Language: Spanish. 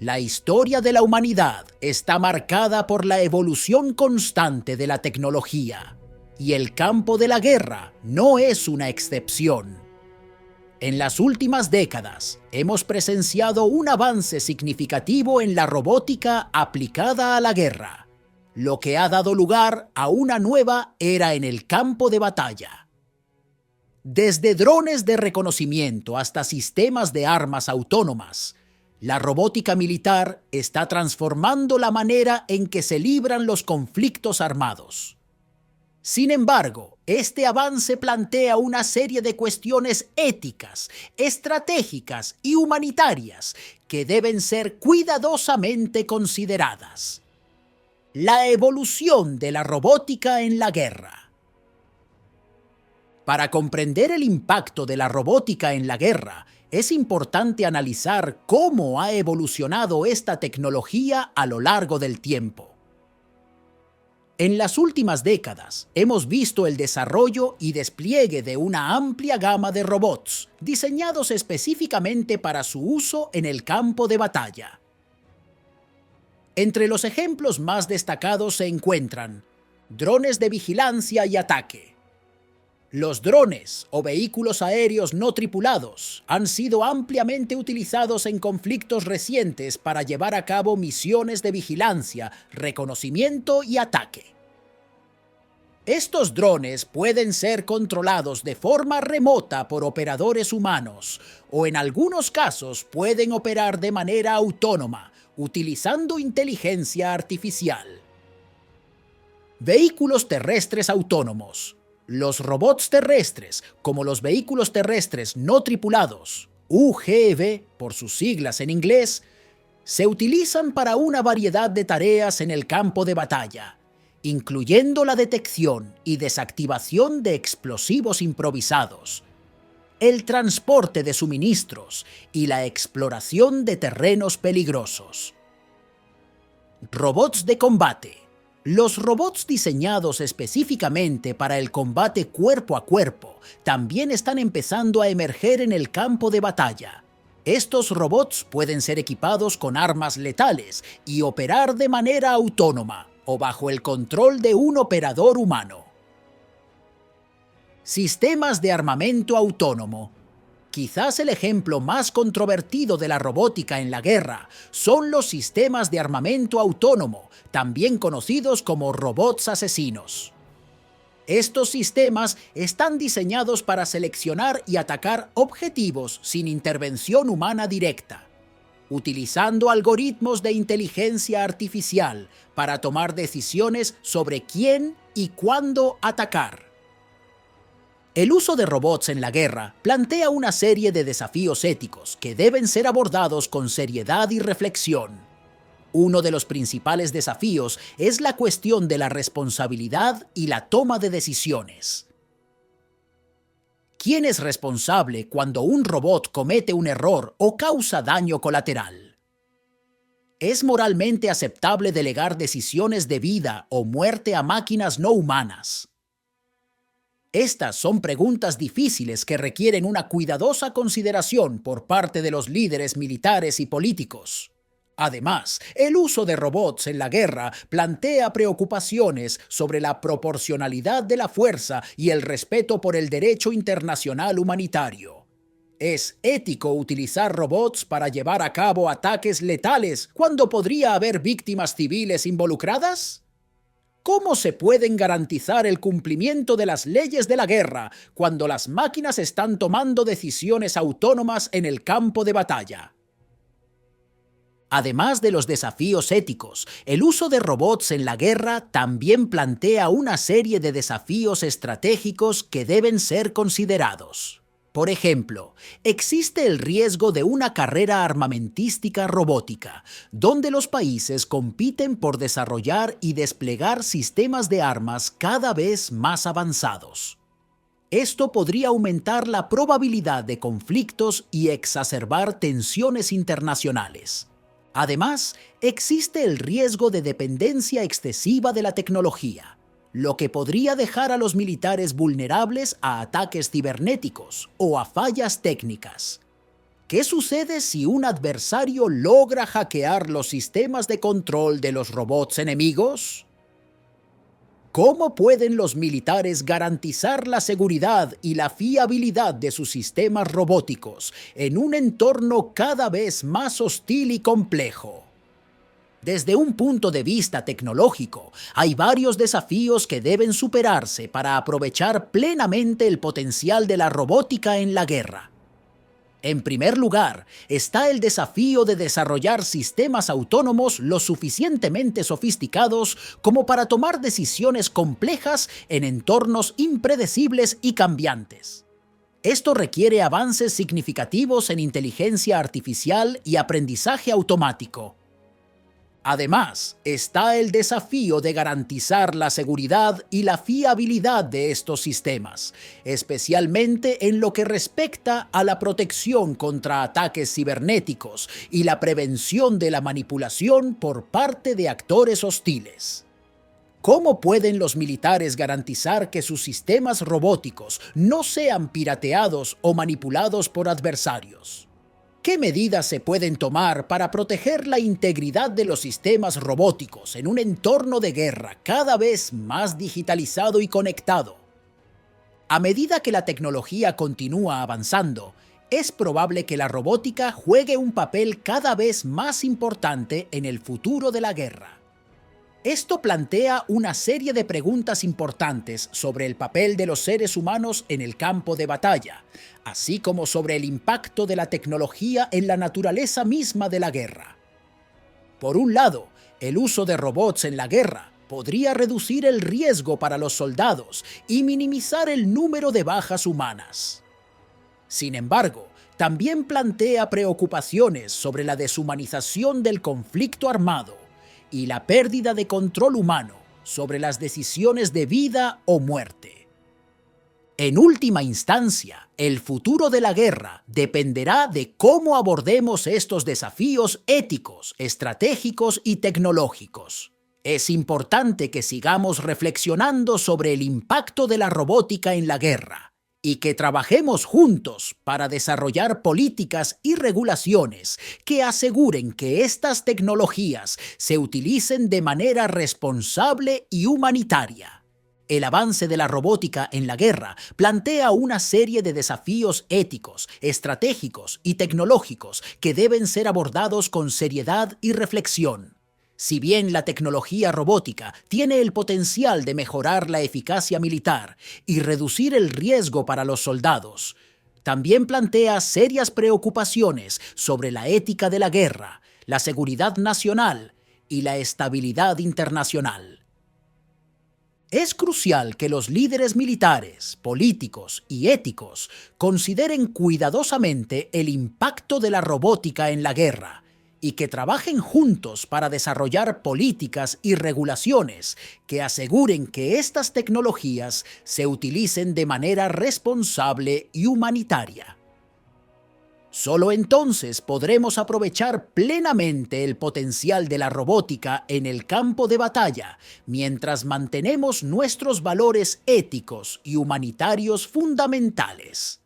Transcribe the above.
La historia de la humanidad está marcada por la evolución constante de la tecnología, y el campo de la guerra no es una excepción. En las últimas décadas, hemos presenciado un avance significativo en la robótica aplicada a la guerra, lo que ha dado lugar a una nueva era en el campo de batalla. Desde drones de reconocimiento hasta sistemas de armas autónomas, la robótica militar está transformando la manera en que se libran los conflictos armados. Sin embargo, este avance plantea una serie de cuestiones éticas, estratégicas y humanitarias que deben ser cuidadosamente consideradas. La evolución de la robótica en la guerra. Para comprender el impacto de la robótica en la guerra, es importante analizar cómo ha evolucionado esta tecnología a lo largo del tiempo. En las últimas décadas, hemos visto el desarrollo y despliegue de una amplia gama de robots, diseñados específicamente para su uso en el campo de batalla. Entre los ejemplos más destacados se encuentran drones de vigilancia y ataque. Los drones o vehículos aéreos no tripulados han sido ampliamente utilizados en conflictos recientes para llevar a cabo misiones de vigilancia, reconocimiento y ataque. Estos drones pueden ser controlados de forma remota por operadores humanos o en algunos casos pueden operar de manera autónoma, utilizando inteligencia artificial. Vehículos terrestres autónomos. Los robots terrestres, como los vehículos terrestres no tripulados, UGV por sus siglas en inglés, se utilizan para una variedad de tareas en el campo de batalla, incluyendo la detección y desactivación de explosivos improvisados, el transporte de suministros y la exploración de terrenos peligrosos. Robots de combate. Los robots diseñados específicamente para el combate cuerpo a cuerpo también están empezando a emerger en el campo de batalla. Estos robots pueden ser equipados con armas letales y operar de manera autónoma o bajo el control de un operador humano. Sistemas de armamento autónomo. Quizás el ejemplo más controvertido de la robótica en la guerra son los sistemas de armamento autónomo, también conocidos como robots asesinos. Estos sistemas están diseñados para seleccionar y atacar objetivos sin intervención humana directa, utilizando algoritmos de inteligencia artificial para tomar decisiones sobre quién y cuándo atacar. El uso de robots en la guerra plantea una serie de desafíos éticos que deben ser abordados con seriedad y reflexión. Uno de los principales desafíos es la cuestión de la responsabilidad y la toma de decisiones. ¿Quién es responsable cuando un robot comete un error o causa daño colateral? ¿Es moralmente aceptable delegar decisiones de vida o muerte a máquinas no humanas? Estas son preguntas difíciles que requieren una cuidadosa consideración por parte de los líderes militares y políticos. Además, el uso de robots en la guerra plantea preocupaciones sobre la proporcionalidad de la fuerza y el respeto por el derecho internacional humanitario. ¿Es ético utilizar robots para llevar a cabo ataques letales cuando podría haber víctimas civiles involucradas? ¿Cómo se pueden garantizar el cumplimiento de las leyes de la guerra cuando las máquinas están tomando decisiones autónomas en el campo de batalla? Además de los desafíos éticos, el uso de robots en la guerra también plantea una serie de desafíos estratégicos que deben ser considerados. Por ejemplo, existe el riesgo de una carrera armamentística robótica, donde los países compiten por desarrollar y desplegar sistemas de armas cada vez más avanzados. Esto podría aumentar la probabilidad de conflictos y exacerbar tensiones internacionales. Además, existe el riesgo de dependencia excesiva de la tecnología, lo que podría dejar a los militares vulnerables a ataques cibernéticos o a fallas técnicas. ¿Qué sucede si un adversario logra hackear los sistemas de control de los robots enemigos? ¿Cómo pueden los militares garantizar la seguridad y la fiabilidad de sus sistemas robóticos en un entorno cada vez más hostil y complejo? Desde un punto de vista tecnológico, hay varios desafíos que deben superarse para aprovechar plenamente el potencial de la robótica en la guerra. En primer lugar, está el desafío de desarrollar sistemas autónomos lo suficientemente sofisticados como para tomar decisiones complejas en entornos impredecibles y cambiantes. Esto requiere avances significativos en inteligencia artificial y aprendizaje automático. Además, está el desafío de garantizar la seguridad y la fiabilidad de estos sistemas, especialmente en lo que respecta a la protección contra ataques cibernéticos y la prevención de la manipulación por parte de actores hostiles. ¿Cómo pueden los militares garantizar que sus sistemas robóticos no sean pirateados o manipulados por adversarios? ¿Qué medidas se pueden tomar para proteger la integridad de los sistemas robóticos en un entorno de guerra cada vez más digitalizado y conectado? A medida que la tecnología continúa avanzando, es probable que la robótica juegue un papel cada vez más importante en el futuro de la guerra. Esto plantea una serie de preguntas importantes sobre el papel de los seres humanos en el campo de batalla, así como sobre el impacto de la tecnología en la naturaleza misma de la guerra. Por un lado, el uso de robots en la guerra podría reducir el riesgo para los soldados y minimizar el número de bajas humanas. Sin embargo, también plantea preocupaciones sobre la deshumanización del conflicto armado y la pérdida de control humano sobre las decisiones de vida o muerte. En última instancia, el futuro de la guerra dependerá de cómo abordemos estos desafíos éticos, estratégicos y tecnológicos. Es importante que sigamos reflexionando sobre el impacto de la robótica en la guerra y que trabajemos juntos para desarrollar políticas y regulaciones que aseguren que estas tecnologías se utilicen de manera responsable y humanitaria. El avance de la robótica en la guerra plantea una serie de desafíos éticos, estratégicos y tecnológicos que deben ser abordados con seriedad y reflexión. Si bien la tecnología robótica tiene el potencial de mejorar la eficacia militar y reducir el riesgo para los soldados, también plantea serias preocupaciones sobre la ética de la guerra, la seguridad nacional y la estabilidad internacional. Es crucial que los líderes militares, políticos y éticos consideren cuidadosamente el impacto de la robótica en la guerra y que trabajen juntos para desarrollar políticas y regulaciones que aseguren que estas tecnologías se utilicen de manera responsable y humanitaria. Solo entonces podremos aprovechar plenamente el potencial de la robótica en el campo de batalla, mientras mantenemos nuestros valores éticos y humanitarios fundamentales.